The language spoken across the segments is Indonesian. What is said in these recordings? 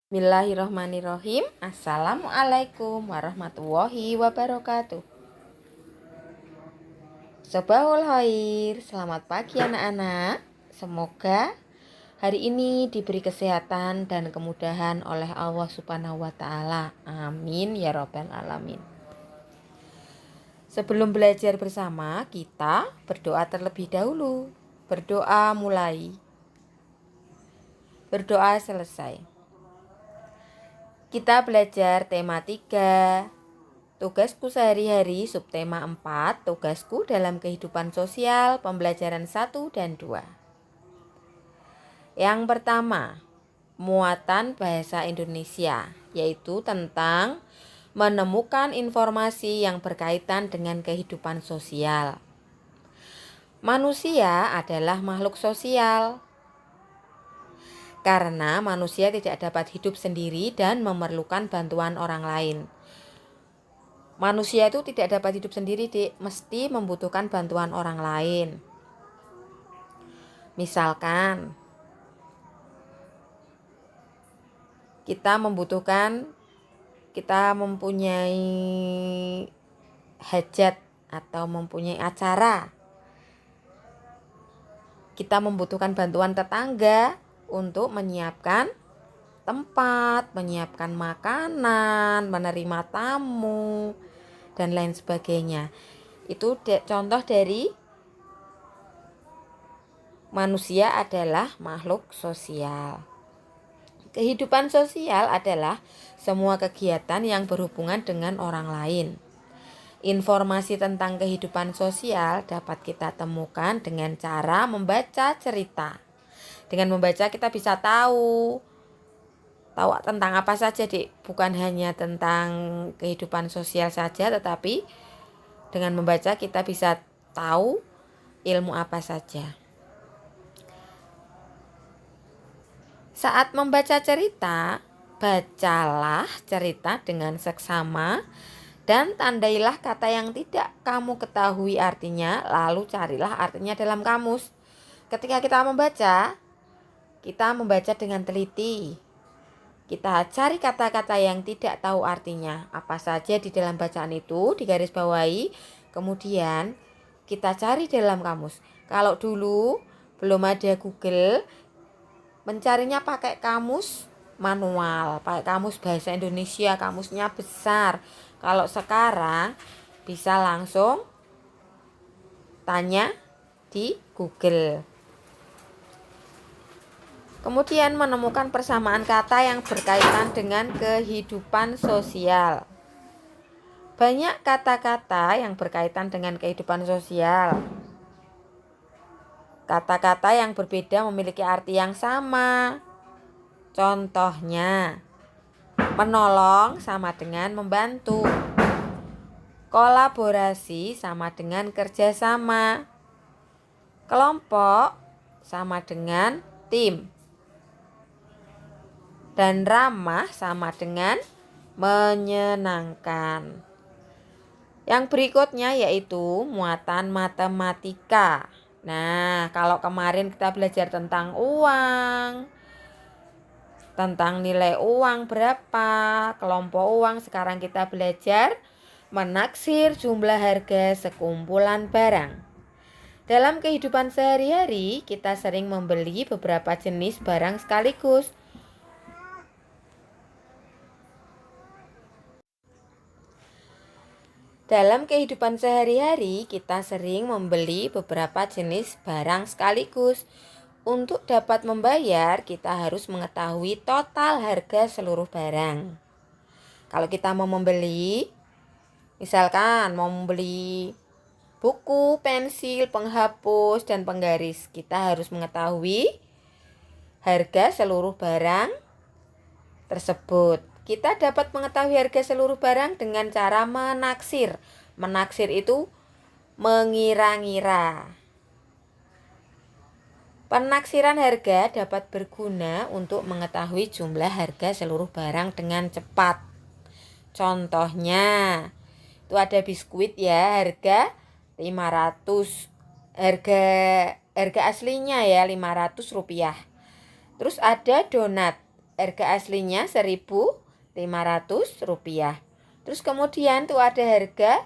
Bismillahirrahmanirrahim. Assalamualaikum warahmatullahi wabarakatuh. Sobahul khair. Selamat pagi anak-anak. Semoga hari ini diberi kesehatan dan kemudahan oleh Allah Subhanahu wa taala. Amin ya rabbal alamin. Sebelum belajar bersama, kita berdoa terlebih dahulu. Berdoa mulai. Berdoa selesai. Kita belajar tema 3, tugasku sehari-hari, subtema 4, tugasku dalam kehidupan sosial, pembelajaran 1 dan 2. Yang pertama, muatan bahasa Indonesia, yaitu tentang menemukan informasi yang berkaitan dengan kehidupan sosial. Manusia adalah makhluk sosial. Karena manusia tidak dapat hidup sendiri dan memerlukan bantuan orang lain. Manusia itu tidak dapat hidup sendiri, mesti membutuhkan bantuan orang lain. Misalkan kita mempunyai hajat atau mempunyai acara. Kita membutuhkan bantuan tetangga untuk menyiapkan tempat, menyiapkan makanan, menerima tamu, dan lain sebagainya. Itu contoh dari manusia adalah makhluk sosial. Kehidupan sosial adalah semua kegiatan yang berhubungan dengan orang lain. Informasi tentang kehidupan sosial dapat kita temukan dengan cara membaca cerita. Dengan membaca kita bisa tahu tentang apa saja, bukan hanya tentang kehidupan sosial saja, tetapi dengan membaca kita bisa tahu ilmu apa saja. Saat membaca cerita, bacalah cerita dengan seksama dan tandailah kata yang tidak kamu ketahui artinya, lalu carilah artinya dalam kamus. Ketika kita membaca dengan teliti. Kita cari kata-kata yang tidak tahu artinya. Apa saja di dalam bacaan itu digarisbawahi. Kemudian kita cari dalam kamus. Kalau dulu belum ada Google, mencarinya pakai kamus manual, pakai kamus bahasa Indonesia, kamusnya besar. Kalau sekarang bisa langsung tanya di Google. Kemudian menemukan persamaan kata yang berkaitan dengan kehidupan sosial. Banyak kata-kata yang berkaitan dengan kehidupan sosial. Kata-kata yang berbeda memiliki arti yang sama. Contohnya, menolong sama dengan membantu. Kolaborasi sama dengan kerjasama. Kelompok sama dengan tim. Dan ramah sama dengan menyenangkan. Yang berikutnya yaitu muatan matematika. Nah, kalau kemarin kita belajar tentang uang, tentang nilai uang berapa, kelompok uang, sekarang kita belajar menaksir jumlah harga sekumpulan barang. Dalam kehidupan sehari-hari, kita sering membeli beberapa jenis barang sekaligus. Dalam kehidupan sehari-hari, kita sering membeli beberapa jenis barang sekaligus. Untuk dapat membayar, kita harus mengetahui total harga seluruh barang. Kalau kita mau membeli, misalkan mau membeli buku, pensil, penghapus, dan penggaris, kita harus mengetahui harga seluruh barang tersebut. Kita dapat mengetahui harga seluruh barang dengan cara menaksir. Menaksir itu mengira-ngira. Penaksiran harga dapat berguna untuk mengetahui jumlah harga seluruh barang dengan cepat. Contohnya, itu ada biskuit ya, harga 500. Harga aslinya ya 500 rupiah. Terus ada donat. harga aslinya Rp1.500. Terus kemudian tuh ada harga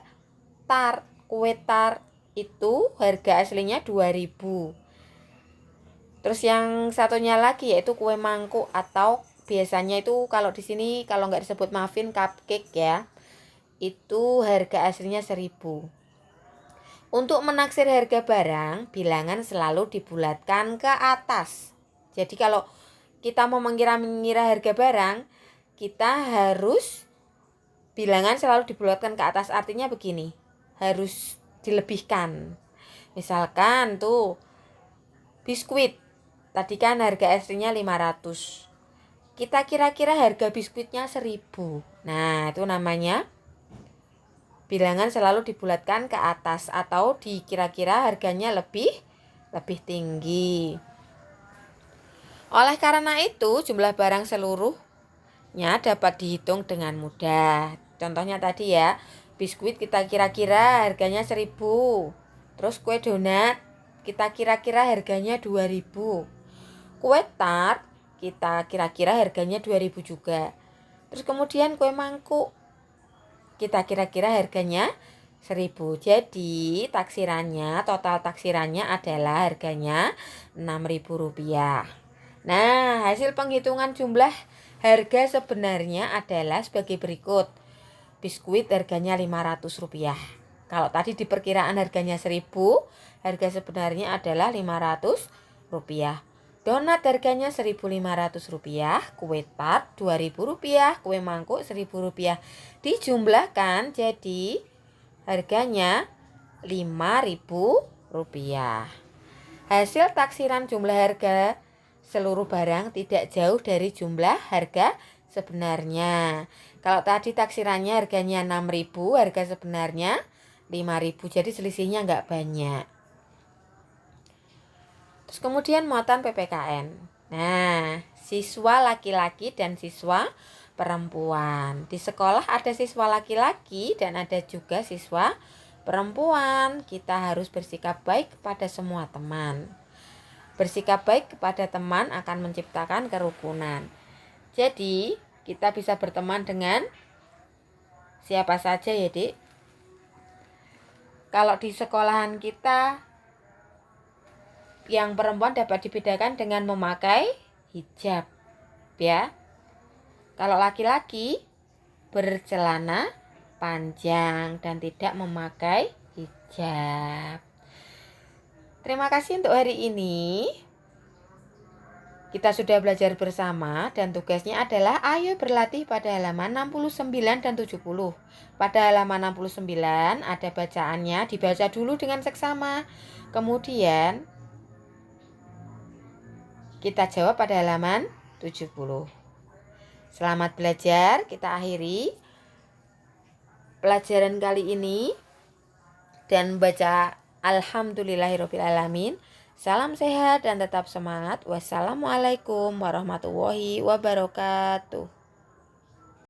tart, kue tart itu harga aslinya 2.000. Terus yang satunya lagi yaitu kue mangkuk atau biasanya itu kalau di sini kalau nggak disebut muffin, cupcake ya. Itu harga aslinya 1.000. Untuk menaksir harga barang, bilangan selalu dibulatkan ke atas. Jadi kalau kita mau mengira-mengira harga barang, kita harus bilangan selalu dibulatkan ke atas. Artinya begini, harus dilebihkan. Misalkan tuh biskuit, tadi kan harga aslinya 500. Kita kira-kira harga biskuitnya 1.000. Nah, itu namanya bilangan selalu dibulatkan ke atas atau dikira-kira harganya lebih tinggi. Oleh karena itu, jumlah barang seluruhnya dapat dihitung dengan mudah. Contohnya tadi ya, biskuit kita kira-kira harganya 1.000. Terus kue donat kita kira-kira harganya 2.000. Kue tart kita kira-kira harganya 2.000 juga. Terus kemudian kue mangkuk kita kira-kira harganya 1.000. Jadi total taksirannya adalah harganya Rp6.000. Nah, hasil penghitungan jumlah harga sebenarnya adalah sebagai berikut. Biskuit harganya Rp500. Kalau tadi di perkiraan harganya 1.000, harga sebenarnya adalah Rp500. Donat harganya Rp1.500, kue tart Rp2.000, kue mangkuk Rp1.000. Dijumlahkan jadi harganya Rp5.000. Hasil taksiran jumlah harga seluruh barang tidak jauh dari jumlah harga sebenarnya. Kalau tadi taksirannya harganya 6.000, harga sebenarnya 5.000. Jadi selisihnya nggak banyak. Terus kemudian muatan PPKN. Nah, siswa laki-laki dan siswa perempuan. Di sekolah ada siswa laki-laki dan ada juga siswa perempuan. Kita harus bersikap baik kepada semua teman. Bersikap baik kepada teman akan menciptakan kerukunan. Jadi, kita bisa berteman dengan siapa saja ya, Dik. Kalau di sekolahan kita, yang perempuan dapat dibedakan dengan memakai hijab, ya. Kalau laki-laki bercelana panjang dan tidak memakai hijab. Terima kasih untuk hari ini. Kita sudah belajar bersama dan tugasnya adalah ayo berlatih pada halaman 69 dan 70. Pada halaman 69 ada bacaannya, dibaca dulu dengan seksama. Kemudian kita jawab pada halaman 70. Selamat belajar, kita akhiri pelajaran kali ini dan baca Alhamdulillahirrahmanirrahim. Salam sehat dan tetap semangat. Wassalamualaikum warahmatullahi wabarakatuh.